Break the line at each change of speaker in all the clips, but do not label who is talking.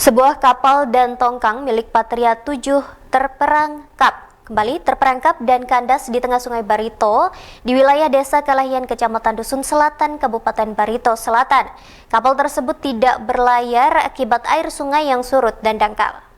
Sebuah kapal dan tongkang milik Patria 7 kembali terperangkap dan kandas di tengah Sungai Barito di wilayah Desa Kalahian, Kecamatan Dusun Selatan, Kabupaten Barito Selatan. Kapal tersebut tidak berlayar akibat air sungai yang surut dan dangkal.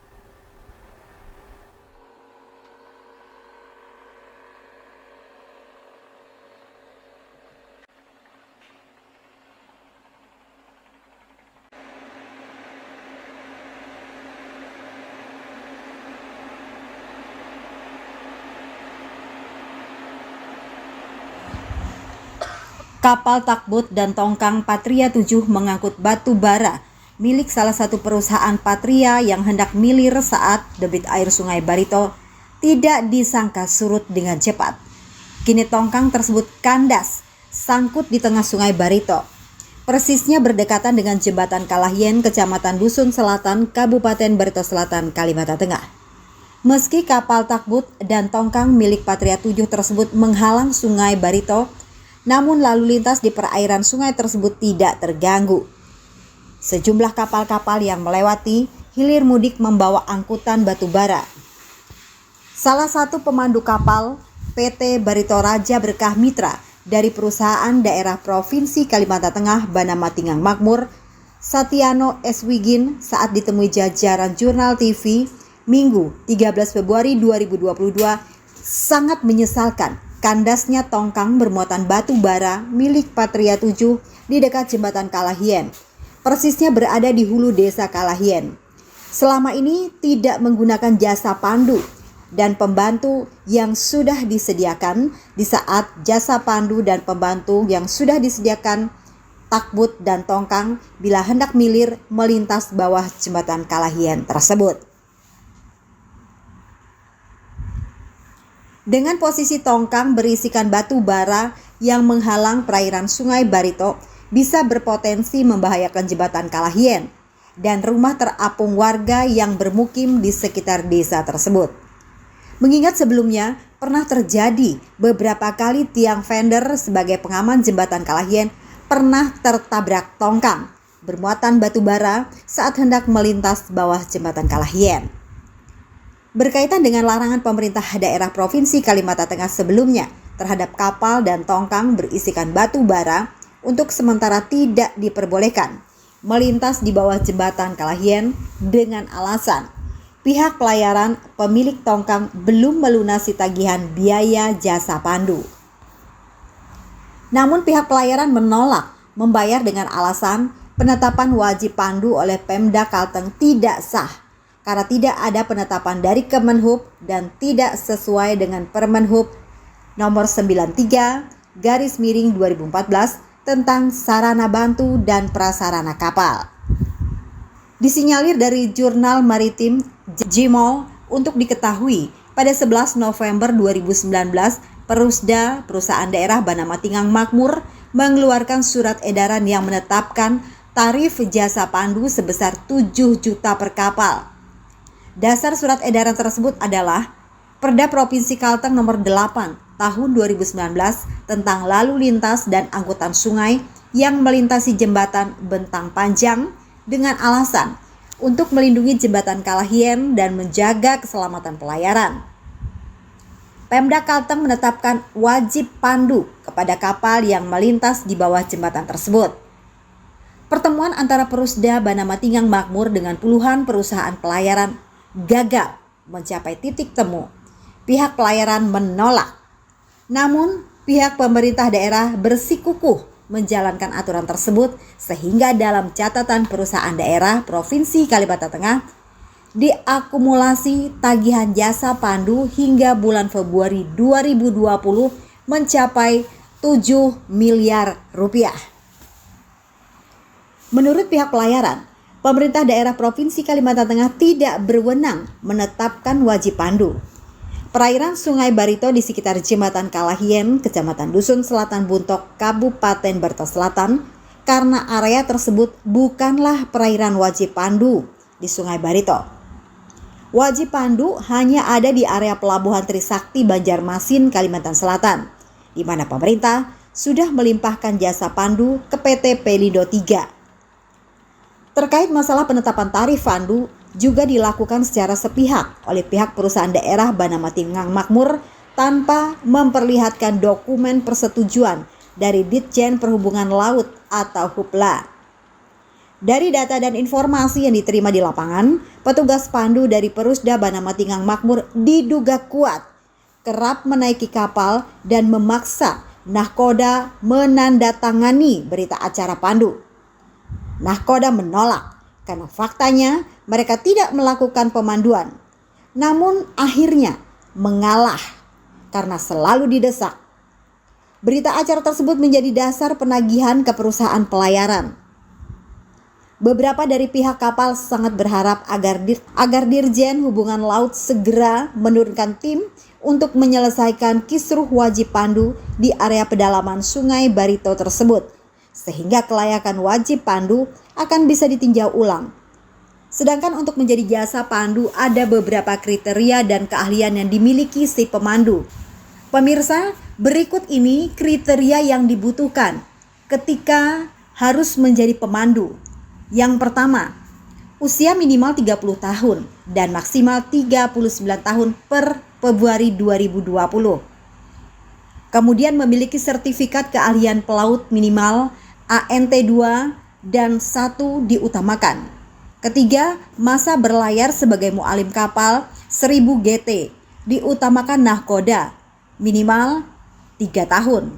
Kapal takbut dan tongkang Patria 7 mengangkut batu bara milik salah satu perusahaan Patria yang hendak milir saat debit air Sungai Barito tidak disangka surut dengan cepat. Kini tongkang tersebut kandas, sangkut di tengah Sungai Barito. Persisnya berdekatan dengan jembatan Kalahian, Kecamatan Dusun Selatan, Kabupaten Barito Selatan, Kalimantan Tengah. Meski kapal takbut dan tongkang milik Patria 7 tersebut menghalang Sungai Barito, namun lalu lintas di perairan sungai tersebut tidak terganggu. Sejumlah kapal-kapal yang melewati hilir mudik membawa angkutan batu bara. Salah satu pemandu kapal PT Barito Raja Berkah Mitra dari perusahaan daerah Provinsi Kalimantan Tengah Banama Tingang Makmur, Satiano Eswigin, saat ditemui jajaran Jurnal TV Minggu 13 Februari 2022 sangat menyesalkan kandasnya tongkang bermuatan batu bara milik Patria 7 di dekat jembatan Kalahian. Persisnya berada di hulu desa Kalahian. Selama ini tidak menggunakan jasa pandu dan pembantu yang sudah disediakan. Di saat jasa pandu dan pembantu yang sudah disediakan takbut dan tongkang bila hendak milir melintas bawah jembatan Kalahian tersebut. Dengan posisi tongkang berisikan batu bara yang menghalang perairan Sungai Barito bisa berpotensi membahayakan jembatan Kalahian dan rumah terapung warga yang bermukim di sekitar desa tersebut. Mengingat sebelumnya pernah terjadi beberapa kali tiang fender sebagai pengaman jembatan Kalahian pernah tertabrak tongkang bermuatan batu bara saat hendak melintas bawah jembatan Kalahian. Berkaitan dengan larangan pemerintah daerah Provinsi Kalimantan Tengah sebelumnya terhadap kapal dan tongkang berisikan batu bara untuk sementara tidak diperbolehkan melintas di bawah jembatan Kalahian dengan alasan pihak pelayaran pemilik tongkang belum melunasi tagihan biaya jasa pandu. Namun pihak pelayaran menolak membayar dengan alasan penetapan wajib pandu oleh Pemda Kalteng tidak sah karena tidak ada penetapan dari Kemenhub dan tidak sesuai dengan Permenhub nomor 93/2014 tentang sarana bantu dan prasarana kapal. Disinyalir dari Jurnal Maritim JIMO untuk diketahui pada 11 November 2019 Perusda Perusahaan Daerah Banama Tingang Makmur mengeluarkan surat edaran yang menetapkan tarif jasa pandu sebesar 7 juta per kapal. Dasar surat edaran tersebut adalah Perda Provinsi Kalteng nomor 8 tahun 2019 tentang lalu lintas dan angkutan sungai yang melintasi jembatan Bentang Panjang dengan alasan untuk melindungi jembatan Kalahian dan menjaga keselamatan pelayaran. Pemda Kalteng menetapkan wajib pandu kepada kapal yang melintas di bawah jembatan tersebut. Pertemuan antara Perusda Banama Tingang Makmur dengan puluhan perusahaan pelayaran gagal mencapai titik temu. Pihak pelayaran menolak. Namun, pihak pemerintah daerah bersikukuh menjalankan aturan tersebut sehingga dalam catatan perusahaan daerah Provinsi Kalimantan Tengah diakumulasi tagihan jasa pandu hingga bulan Februari 2020 mencapai 7 miliar rupiah. Menurut pihak pelayaran, pemerintah daerah Provinsi Kalimantan Tengah tidak berwenang menetapkan wajib pandu. Perairan Sungai Barito di sekitar jembatan Kalahian, Kecamatan Dusun Selatan Buntok, Kabupaten Barito Selatan, karena area tersebut bukanlah perairan wajib pandu di Sungai Barito. Wajib pandu hanya ada di area Pelabuhan Trisakti Banjarmasin, Kalimantan Selatan, di mana pemerintah sudah melimpahkan jasa pandu ke PT Pelindo 3. Terkait masalah penetapan tarif pandu juga dilakukan secara sepihak oleh pihak perusahaan daerah Banama Tinggang Makmur tanpa memperlihatkan dokumen persetujuan dari Ditjen Perhubungan Laut atau Hupla. Dari data dan informasi yang diterima di lapangan, petugas pandu dari Perusda Banama Tinggang Makmur diduga kuat kerap menaiki kapal dan memaksa nahkoda menandatangani berita acara pandu. Nahkoda menolak karena faktanya mereka tidak melakukan pemanduan, namun akhirnya mengalah karena selalu didesak. Berita acara tersebut menjadi dasar penagihan ke perusahaan pelayaran. Beberapa dari pihak kapal sangat berharap agar Dirjen Hubungan Laut segera menurunkan tim untuk menyelesaikan kisruh wajib pandu di area pedalaman Sungai Barito tersebut, sehingga kelayakan wajib pandu akan bisa ditinjau ulang. Sedangkan untuk menjadi jasa pandu ada beberapa kriteria dan keahlian yang dimiliki si pemandu. Pemirsa, berikut ini kriteria yang dibutuhkan ketika harus menjadi pemandu. Yang pertama, usia minimal 30 tahun dan maksimal 39 tahun per Februari 2020. Kemudian memiliki sertifikat keahlian pelaut minimal ANT2 dan 1 diutamakan. Ketiga, masa berlayar sebagai mualim kapal 1000 GT, diutamakan nahkoda, minimal 3 tahun.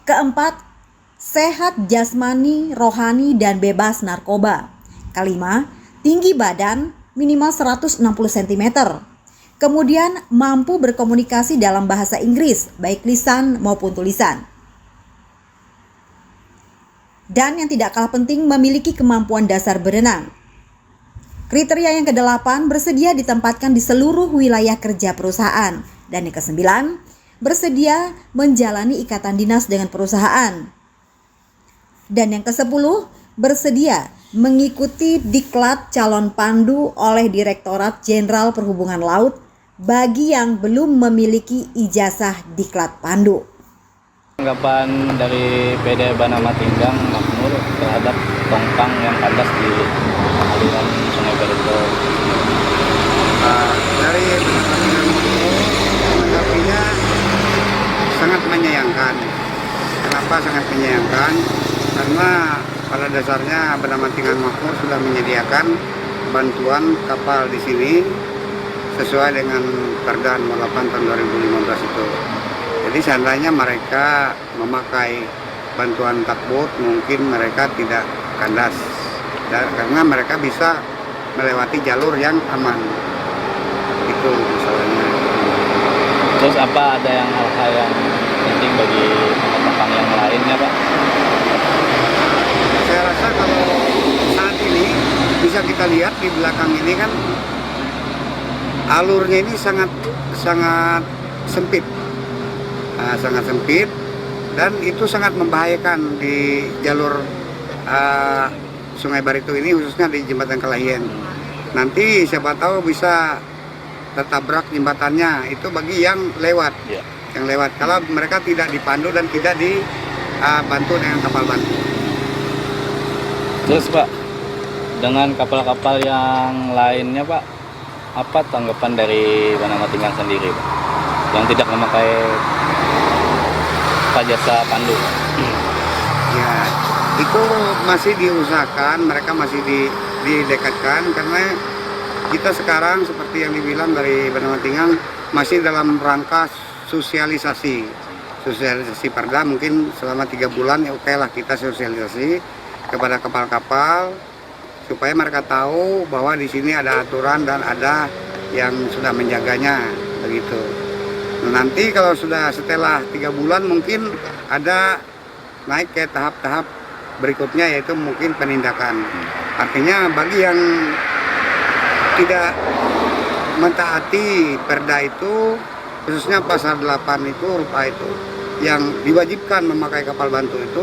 Keempat, sehat jasmani, rohani, dan bebas narkoba. Kelima, tinggi badan minimal 160 cm. Kemudian mampu berkomunikasi dalam bahasa Inggris, baik lisan maupun tulisan. Dan yang tidak kalah penting, memiliki kemampuan dasar berenang. Kriteria yang ke-8, bersedia ditempatkan di seluruh wilayah kerja perusahaan. Dan yang ke-9, bersedia menjalani ikatan dinas dengan perusahaan. Dan yang ke-10, bersedia mengikuti diklat calon pandu oleh Direktorat Jenderal Perhubungan Laut bagi yang belum memiliki ijazah diklat pandu.
Tanggapan dari PD Banama Tinggang Makmur terhadap tongkang yang kandas di aliran Sungai Barito.
Dari Banama Tinggang Makmur menanggapinya sangat menyayangkan. Kenapa sangat menyayangkan? Karena pada dasarnya Banama Tinggang Makmur sudah menyediakan bantuan kapal di sini sesuai dengan Perda Nomor 8 tahun 2015 itu. Jadi seandainya mereka memakai bantuan takbot, mungkin mereka tidak kandas karena mereka bisa melewati jalur yang aman. Itu masalahnya.
Terus apa ada yang hal-hal yang penting bagi penumpang yang lainnya, Pak?
Saya rasa kalau saat ini bisa kita lihat di belakang ini kan alurnya ini sangat sempit. Sangat sempit dan itu sangat membahayakan di jalur Sungai Barito ini, khususnya di jembatan Kalahian. Nanti siapa tahu bisa tertabrak jembatannya, itu bagi yang lewat. Yang lewat kalau mereka tidak dipandu dan tidak dibantu dengan kapal bantu.
Terus Pak, dengan kapal-kapal yang lainnya Pak, apa tanggapan dari Banama Tinggang sendiri Pak, yang tidak memakai jasa pandu?
Ya, itu masih diusahakan, mereka masih didekatkan karena kita sekarang seperti yang dibilang dari Banama Tinggang masih dalam rangka sosialisasi Perda. Mungkin selama 3 bulan ya oke lah kita sosialisasi kepada kapal-kapal supaya mereka tahu bahwa di sini ada aturan dan ada yang sudah menjaganya begitu. Nanti kalau sudah setelah 3 bulan mungkin ada naik ke tahap-tahap berikutnya, yaitu mungkin penindakan. Artinya bagi yang tidak mentaati perda itu, khususnya pasal 8 itu rupa itu yang diwajibkan memakai kapal bantu itu,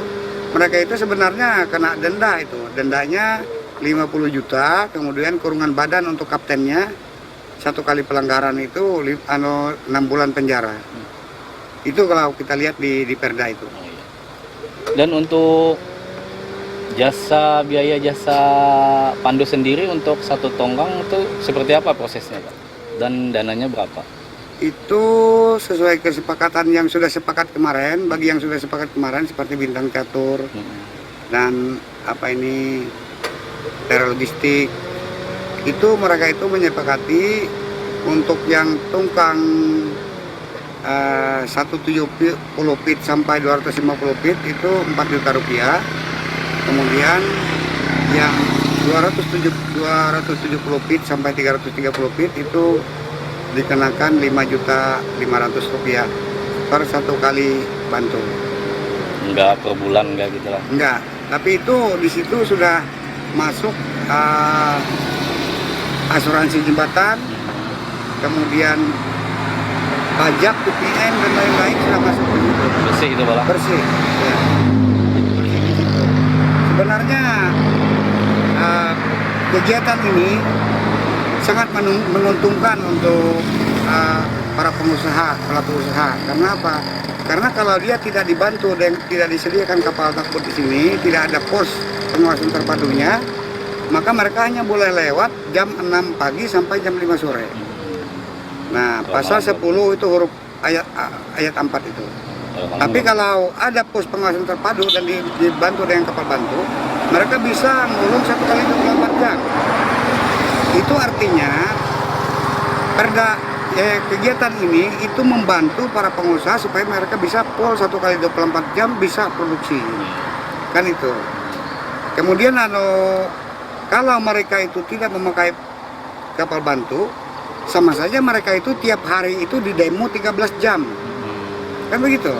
mereka itu sebenarnya kena denda itu. Dendanya 50 juta, kemudian kurungan badan untuk kaptennya. 1 kali pelanggaran itu 6 bulan penjara. Itu kalau kita lihat di perda itu.
Dan untuk Biaya jasa pandu sendiri untuk satu tongkang itu seperti apa prosesnya, Pak? Dan dananya berapa?
Itu sesuai kesepakatan yang sudah sepakat kemarin. Bagi yang sudah sepakat kemarin seperti bintang catur dan logistik, itu mereka itu menyepakati untuk yang tongkang 170 feet sampai 250 feet itu 4 juta rupiah. Kemudian yang 270 feet sampai 330 feet itu dikenakan 5.500.000 rupiah per satu kali bantu.
Enggak per bulan, enggak gitu lah?
Enggak, tapi itu di situ sudah masuk asuransi jembatan, kemudian pajak, UPN dan lain-lain sudah masuk di situ.
Bersih itu, Pak?
Bersih. Ya. Sebenarnya kegiatan ini sangat menguntungkan untuk para pengusaha, pelaku usaha. Karena apa? Karena kalau dia tidak dibantu dan tidak disediakan kapal takbut di sini, tidak ada pos pengawasan terpadunya, maka mereka hanya boleh lewat jam 6 pagi sampai jam 5 sore. Nah, pasal 10 itu huruf ayat 4 itu. Tapi kalau ada pos pengawasan terpadu dan dibantu dengan kapal bantu, mereka bisa ngulung 1 kali 24 jam. Itu artinya kegiatan ini itu membantu para pengusaha supaya mereka bisa full 1 kali 24 jam bisa produksi. Kan itu. Kemudian kalau mereka itu tidak memakai kapal bantu, sama saja mereka itu tiap hari itu di demo 13 jam. Kan begitu.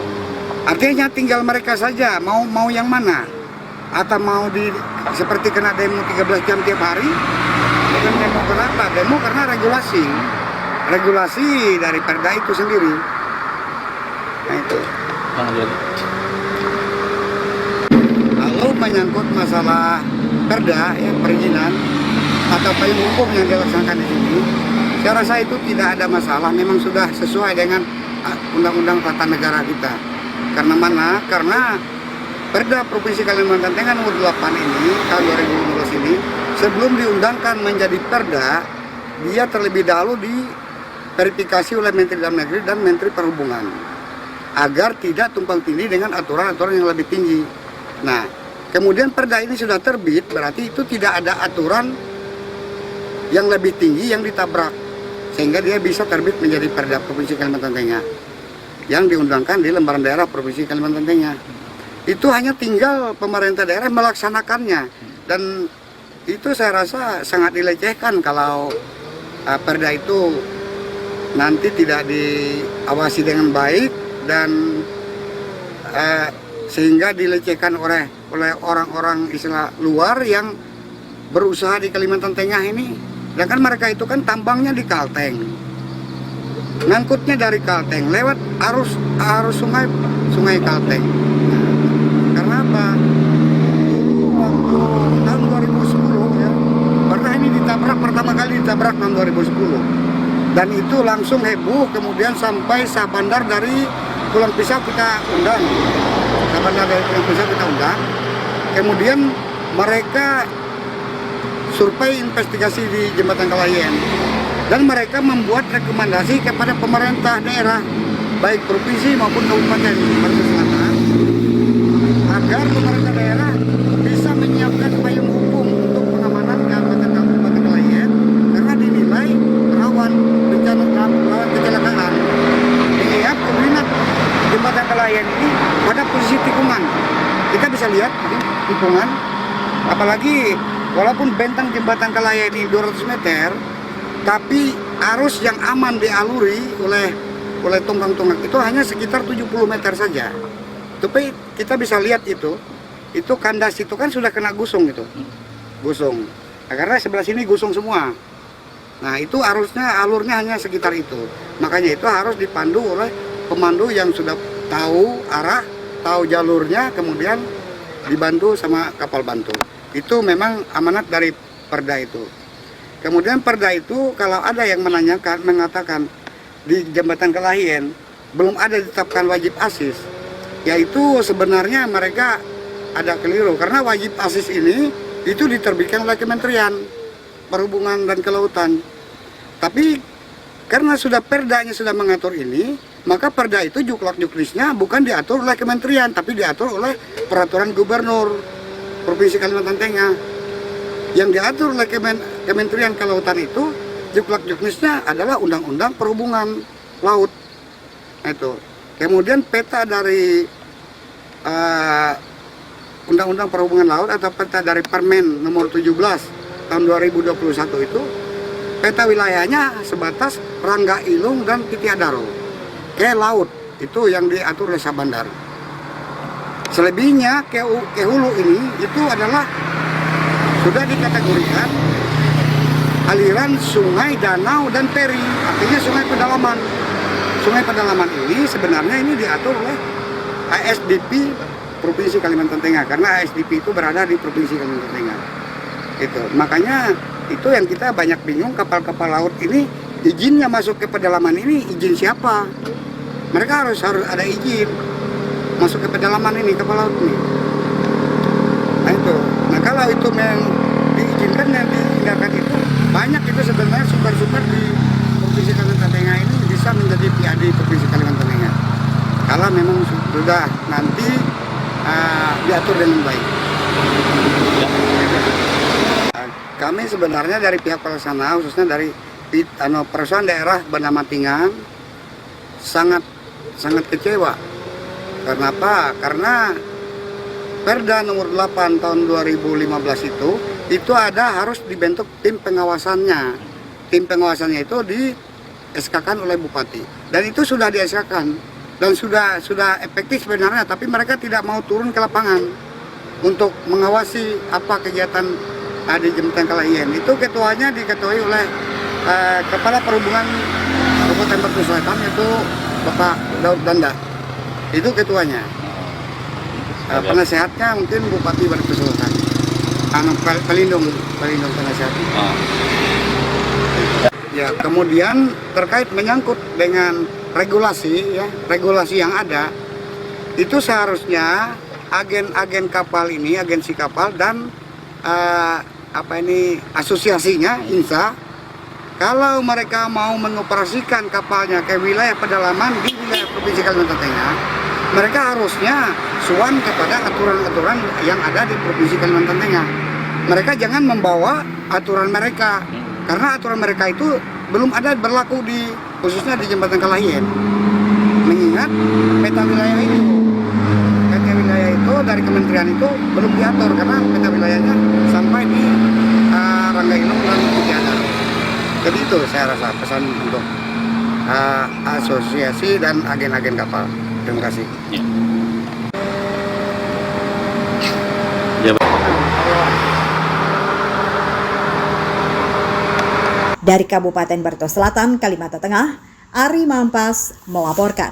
Artinya tinggal mereka saja mau yang mana. Atau mau seperti kena demo 13 jam tiap hari. Bukan demo kenapa? Demo karena regulasi dari perda itu sendiri. Nah itu. Lalu menyangkut masalah perda, ya, perizinan atau payung hukum yang dilaksanakan di sini, saya rasa itu tidak ada masalah. Memang sudah sesuai dengan undang-undang tata negara kita. Karena mana? Karena Perda Provinsi Kalimantan Tengah nomor 8 ini tahun 2015 ini sebelum diundangkan menjadi perda, dia terlebih dahulu diverifikasi oleh Menteri Dalam Negeri dan Menteri Perhubungan agar tidak tumpang tindih dengan aturan-aturan yang lebih tinggi. Nah, kemudian perda ini sudah terbit, berarti itu tidak ada aturan yang lebih tinggi yang ditabrak sehingga dia bisa terbit menjadi Perda Provinsi Kalimantan Tengah yang diundangkan di lembaran daerah Provinsi Kalimantan Tengah. Itu hanya tinggal pemerintah daerah melaksanakannya, dan itu saya rasa sangat dilecehkan kalau perda itu nanti tidak diawasi dengan baik dan sehingga dilecehkan oleh orang-orang istilah luar yang berusaha di Kalimantan Tengah ini. Dan kan mereka itu kan tambangnya di Kalteng, ngangkutnya dari Kalteng lewat arus sungai Kalteng. Karena apa? Waktu tahun 2010 ya, pernah ini pertama kali ditabrak tahun 2010, dan itu langsung heboh. Kemudian sampai Sabandar dari Pulang Pisau kita undang, kemudian mereka survei investigasi di Jembatan Kalayan, dan mereka membuat rekomendasi kepada pemerintah daerah baik provinsi maupun kabupaten Sulawesi Selatan agar pemerintah daerah bisa menyiapkan payung hukum untuk pengamanan Kabupaten Kalayan karena dinilai rawan bencana kecelakaan. Mengingat kemudian Jembatan Kalayan ini pada posisi tikungan, kita bisa lihat ini tikungan, apalagi walaupun bentang Jembatan Kalayan ini 200 meter, tapi arus yang aman dialuri oleh tongkang-tongkang itu hanya sekitar 70 meter saja. Tapi kita bisa lihat itu kandas itu kan sudah kena gusung itu, gusung. Nah, karena sebelah sini gusung semua. Nah itu alurnya hanya sekitar itu. Makanya itu harus dipandu oleh pemandu yang sudah tahu arah, tahu jalurnya, kemudian dibantu sama kapal bantu. Itu memang amanat dari perda itu. Kemudian perda itu kalau ada yang mengatakan di Jembatan Kalayan belum ada ditetapkan wajib ASIS, yaitu sebenarnya mereka ada keliru karena wajib ASIS ini itu diterbitkan oleh Kementerian Perhubungan dan Kelautan. Tapi karena sudah perdanya sudah mengatur ini, maka perda itu juklak-juknisnya bukan diatur oleh kementerian, tapi diatur oleh peraturan gubernur Provinsi Kalimantan Tengah. Yang diatur oleh Kementerian Kelautan itu juklak-juknisnya adalah Undang-Undang Perhubungan Laut. Itu. Kemudian peta dari Undang-Undang Perhubungan Laut atau peta dari Permen nomor 17 tahun 2021 itu peta wilayahnya sebatas Rangga Ilung dan Pitiadaro ke laut, itu yang diatur oleh Sabandar. Selebihnya ke hulu ini itu adalah sudah dikategorikan aliran sungai, danau, dan peri, artinya sungai pedalaman. Sungai pedalaman ini sebenarnya ini diatur oleh ASDP Provinsi Kalimantan Tengah, karena ASDP itu berada di Provinsi Kalimantan Tengah. Itu makanya itu yang kita banyak bingung, kapal-kapal laut ini izinnya masuk ke pedalaman ini izin siapa? Mereka harus ada izin masuk ke pedalaman ini, kapal laut ini. Nah itu, nah kalau itu memang diizinkan dan dihindarkan itu banyak itu sebenarnya sumber-sumber di Provinsi Kalimantan Tengah ini bisa menjadi PAD Provinsi Kalimantan Tengah. Kalau memang sudah nanti diatur dengan baik. Kami sebenarnya dari pihak pelaksana, khususnya dari perusahaan daerah bernama Tingang, sangat kecewa. Karena apa? Karena Perda nomor 8 tahun 2015 itu ada harus dibentuk tim pengawasannya. Tim pengawasannya itu di SK-kan oleh Bupati. Dan itu sudah di SK-kan dan sudah efektif sebenarnya, tapi mereka tidak mau turun ke lapangan untuk mengawasi apa kegiatan di Jembatan Kalahian. Itu ketuanya diketuai oleh Kepala Perhubungan Kabupaten Batu Selatan, itu Bapak Daud Danda. Itu ketuanya. Penasehatnya mungkin Bupati Batu Selatan. Pelindung penasehat. Ya, kemudian terkait menyangkut dengan regulasi yang ada, itu seharusnya agen-agen kapal ini, agensi kapal dan asosiasinya INSA, kalau mereka mau mengoperasikan kapalnya ke wilayah pedalaman di wilayah Provinsi Kalimantan Tengah, mereka harusnya suan kepada aturan-aturan yang ada di Provinsi Kalimantan Tengah. Mereka jangan membawa aturan mereka, karena aturan mereka itu belum ada berlaku khususnya di Jembatan Kalahian. Mengingat peta wilayah itu dari kementerian itu belum diatur, karena peta wilayahnya sampai di Rangga Ilung dan Pitiadaro. Jadi itu saya rasa pesan untuk asosiasi dan agen-agen kapal. Terima kasih.
Dari Kabupaten Barito Selatan, Kalimantan Tengah, Ari Mampas melaporkan.